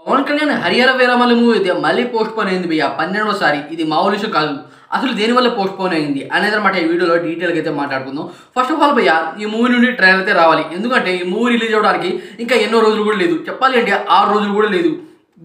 Pawan Kalyan Harihara Veeramalli movie అయితే మళ్ళీ post phone అయింది భయ్య 12వ సారి. ఇది మామూలు విషయం కాదు. అసలు దేనివల్ల పోస్ట్ పోన్ అయింది అనేది అనమాట ఈ వీడియోలో డీటెయిల్గా అయితే మాట్లాడుకుందాం. ఫస్ట్ ఆఫ్ ఆల్ భయ్య, ఈ మూవీ నుండి ట్రైలర్ అయితే రావాలి. ఎందుకంటే ఈ మూవీ రిలీజ్ అవ్వడానికి ఇంకా ఎన్నో రోజులు కూడా లేదు. చెప్పాలి అంటే 6 రోజులు కూడా లేదు.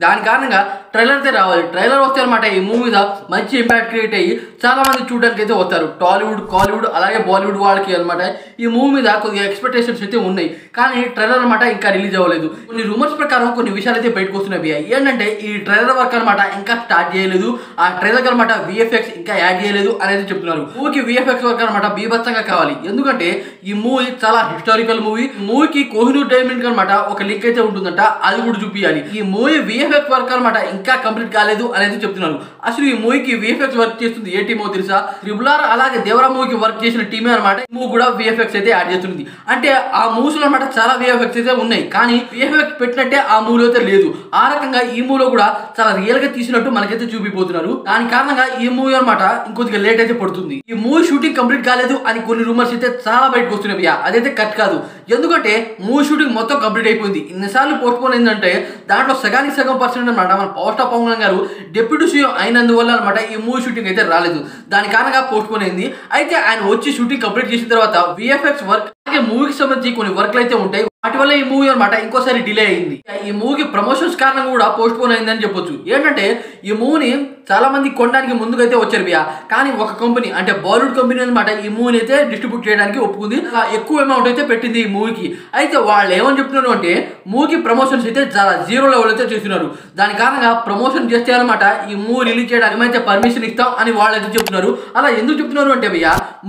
దాని కారణంగా ట్రైలర్ అయితే రావాలి. ట్రైలర్ వస్తే అనమాట ఈ మూవీ మీద మంచి ఇంపాక్ట్ క్రియేట్ అయ్యి చాలా మంది చూడడానికి అయితే వస్తారు. టాలీవుడ్, కాలీవుడ్ అలాగే బాలీవుడ్ వాళ్ళకి అనమాట ఈ మూవీ మీద కొద్దిగా ఎక్స్పెక్టేషన్స్ అయితే ఉన్నాయి. కానీ ట్రైలర్ అనమాట ఇంకా రిలీజ్ అవ్వలేదు. కొన్ని రూమర్స్ ప్రకారం కొన్ని విషయాలు అయితే బయటకు వస్తున్నాయి. ఏంటంటే ఈ ట్రైలర్ వర్క్ అనమాట ఇంకా స్టార్ట్ చేయలేదు. ఆ ట్రైలర్ అనమాట VFX ఇంకా యాడ్ చేయలేదు అనేది చెప్తున్నారు. మూవీకి VFX వర్క్ అనమాట బీభత్సంగా కావాలి. ఎందుకంటే ఈ మూవీ చాలా హిస్టారికల్ మూవీ. మూవీకి కోహినూర్ డైమండ్ అనమాట ఒక లింక్ అయితే ఉంటుందంట, అది కూడా చూపించాలి. ఈ మూవీ VFX వర్క్ అనమాట ఇంకా కంప్లీట్ కాలేదు అనేది చెప్తున్నారు. అసలు ఈ మూవీకి VFX వర్క్ చేస్తుంది ఏ టీమో తెలుసా? RRR అలాగే దేవరా మూవీకి వర్క్ చేసిన టీమే అనమాట. ఈ మూవీ కూడా VFX అయితే యాడ్ చేస్తుంది. అంటే ఆ మూవీస్ లో అనమాట చాలా VFX అయితే ఉన్నాయి, కానీ VFX పెట్టినట్టే ఆ మూవీలో అయితే లేదు. ఆ రకంగా ఈ మూవీలో కూడా చాలా రియల్ గా తీసినట్టు మనకైతే చూపిపోతున్నారు. దాని కారణంగా ఈ మూవీ అనమాట ఇంకొద్దిగా లేట్ అయితే పడుతుంది. ఈ మూవీ షూటింగ్ కంప్లీట్ కాలేదు అని కొన్ని రూమర్స్ అయితే చాలా బయటకు వస్తున్నాయి. అదైతే కట్ కాదు. ఎందుకంటే మూవీ షూటింగ్ మొత్తం కంప్లీట్ అయిపోయింది. ఇన్నిసార్లు పోస్ట్ పోన్ అయిందంటే దాంట్లో సగానికి సగం పర్సెంట్ అనమాట మన పవర్ స్టార్ పవన్ కళ్యాణ్ గారు డిప్యూటీ సీఎం అయినందువల్ల అనమాట ఈ మూవీ షూటింగ్ అయితే రాలేదు. దాని కారణంగా పోస్ట్ పోన్ అయింది. అయితే ఆయన వచ్చి షూటింగ్ కంప్లీట్ చేసిన తర్వాత VFX వర్క్ అలాగే మూవీకి సంబంధించి కొన్ని వర్క్లు అయితే ఉంటాయి. వాటి వల్ల ఈ మూవీ అనమాట ఇంకోసారి డిలే అయింది. ఈ మూవీకి ప్రమోషన్స్ కారణంగా కూడా పోస్ట్ పోన్ అయిందని చెప్పొచ్చు. ఏంటంటే ఈ మూవీని చాలా మంది కొనడానికి ముందుకైతే వచ్చారు కానీ ఒక కంపెనీ అంటే బాలీవుడ్ కంపెనీ అనమాట ఈ మూవీని అయితే డిస్ట్రిబ్యూట్ చేయడానికి ఒప్పుకుంది. ఎక్కువ అమౌంట్ అయితే పెట్టింది ఈ మూవీకి. అయితే వాళ్ళు ఏమని చెప్తున్నారు అంటే మూవీకి ప్రమోషన్స్ అయితే చాలా 0 లెవెల్ అయితే చేస్తున్నారు. దాని కారణంగా ప్రమోషన్ చేస్తే అనమాట ఈ మూవీ రిలీజ్ చేయడానికి మేమైతే పర్మిషన్ ఇస్తాం అని వాళ్ళు అయితే చెప్తున్నారు. అలా ఎందుకు చెప్తున్నారు అంటే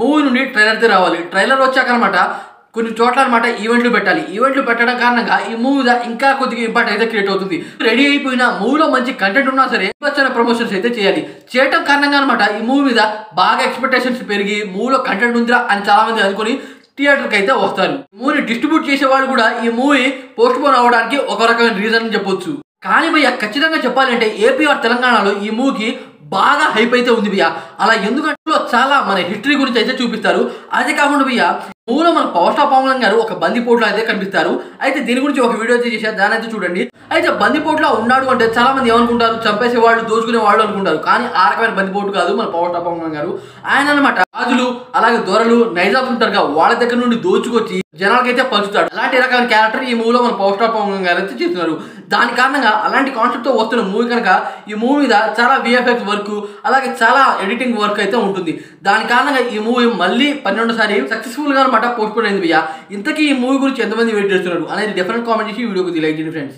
మూవీ నుండి ట్రైలర్ అయితే రావాలి. ట్రైలర్ వచ్చాక అనమాట కొన్ని చోట్ల అనమాట ఈవెంట్లు పెట్టాలి. ఈవెంట్లు పెట్టడం కారణంగా ఈ మూవీ ఇంకా కొద్దిగా ఇంపాక్ట్ అయితే క్రియేట్ అవుతుంది. రెడీ అయిపోయిన మూవీలో మంచి కంటెంట్ ఉన్నా సరే వచ్చిన ప్రమోషన్స్ అయితే చేయాలి. చేయటం కారణంగా అనమాట ఈ మూవీ మీద బాగా ఎక్స్పెక్టేషన్స్ పెరిగి మూవీలో కంటెంట్ ఉందిరా అని చాలా మంది అనుకుని థియేటర్కి అయితే వస్తారు. మూవీని డిస్ట్రిబ్యూట్ చేసే వాళ్ళు కూడా ఈ మూవీ పోస్ట్ పోన్ అవ్వడానికి ఒక రకమైన రీజన్ అని చెప్పొచ్చు. కానీ ఖచ్చితంగా చెప్పాలంటే ఏపీ ఆర్ తెలంగాణలో ఈ మూవీకి బాగా హైప్ అయితే ఉంది అలా ఎందుకంటే చాలా మన హిస్టరీ గురించి అయితే చూపిస్తారు. అదే కాకుండా మూల మన పవర్ స్టార్ పవన్ కళ్యాణ్ గారు ఒక బందిపోట్లో అయితే కనిపిస్తారు. అయితే దీని గురించి ఒక వీడియో అయితే చేశారు, దాని అయితే చూడండి. అయితే బందిపోట్లో ఉన్నాడు అంటే చాలా మంది ఏమనుకుంటారు, చంపేసే వాళ్ళు దోచుకునే వాళ్ళు అనుకుంటారు. కానీ ఆ రకమైన బందిపోటు కాదు మన పవర్ స్టార్ పవన్ కళ్యాణ్ గారు. ఆయన అనమాట రాజులు అలాగే దొరలు నైజాబ్స్ ఉంటారు వాళ్ళ దగ్గర నుండి దోచుకొచ్చి జనాలకైతే పంచుతాడు. అలాంటి రకమైన క్యారెక్టర్ ఈ మూవీలో మన పవర్ స్టార్ పవన్ కళ్యాణ్ గారు అయితే చేస్తున్నారు. దాని కారణంగా అలాంటి కాన్సెప్ట్ తో వస్తున్న మూవీ కనుక ఈ మూవీ మీద చాలా VFX వర్క్ అలాగే చాలా ఎడిటింగ్ వర్క్ అయితే ఉంటుంది. దాని కారణంగా ఈ మూవీ మళ్ళీ 12వ సారి సక్సెస్ఫుల్ గా అనమాట పోస్ట్ పోన్ అయింది. ఇంతకీ ఈ మూవీ గురించి ఎంతమంది వెయిట్ చేస్తున్నారు అనేది డిఫరెంట్ కామెంట్ చేసి వీడియోకి లైక్ చేయండి ఫ్రెండ్స్.